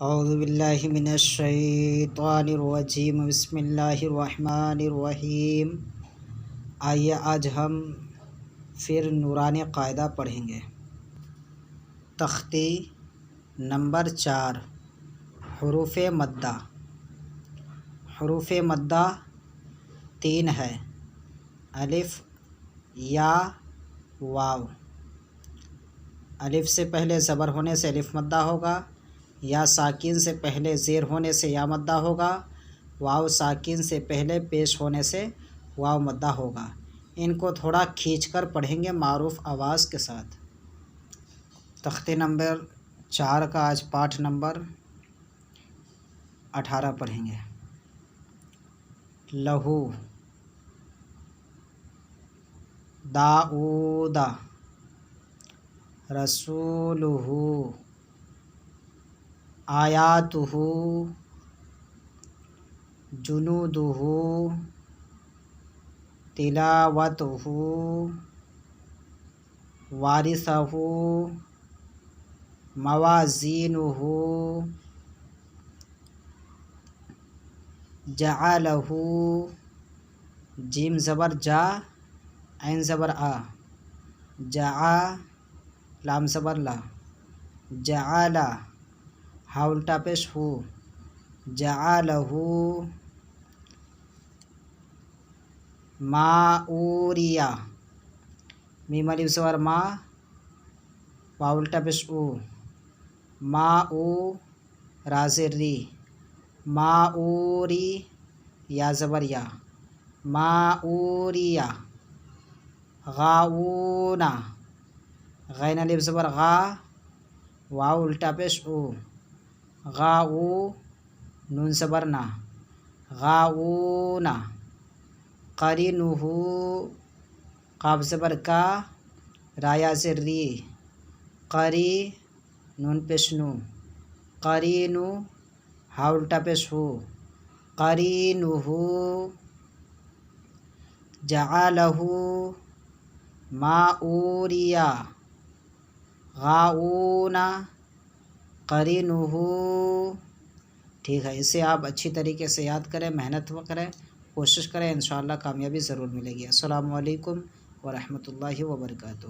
اعوذ باللہ من الشیطان الرجیم، بسم اللہ الرحمن الرحیم۔ آئیے آج ہم پھر نورانی قاعدہ پڑھیں گے۔ تختی نمبر 4، حروف مدہ۔ حروف مدہ 3 ہے: الف، یا، واو۔ الف سے پہلے زبر ہونے سے الف مدہ ہوگا، یا ساکن سے پہلے زیر ہونے سے یا مدہ ہوگا، واو ساکن سے پہلے پیش ہونے سے واو مدہ ہوگا۔ ان کو تھوڑا کھینچ کر پڑھیں گے معروف آواز کے ساتھ۔ تختی نمبر 4 کا آج پاٹھ نمبر 18 پڑھیں گے۔ لہو، داؤد، رسولہ، آیاتہ، جنودہ، تلاوتہ، وارثہ، موازینہ، جعلہ، جیم زبر جا، عین زبر آ، جعا، لام زبر لا، جعل، ہا الٹا پیش ہو، جعلہ، ماؤریہ، میم الف زبر ما، واو الٹا پیش او، ماؤ، را زیر ری، ماؤری، یا زبر یا، ماؤریہ، غاؤون، غین الف زبر غا، واو الٹا پیش او، غاؤ، نون زبر نا، غاؤون۔ قرینہ، قاف زبر کا، را یا زیر ری، قری، نون پیش نو، قرینو، ہا الٹا پیش ہو، قرینہ۔ جعلہ، ماؤریہ، غاؤون، قرینہ۔ ٹھیک ہے، اسے آپ اچھی طریقے سے یاد کریں، محنت کریں، کوشش کریں، انشاءاللہ کامیابی ضرور ملے گی۔ السلام علیکم ورحمۃ اللہ وبرکاتہ۔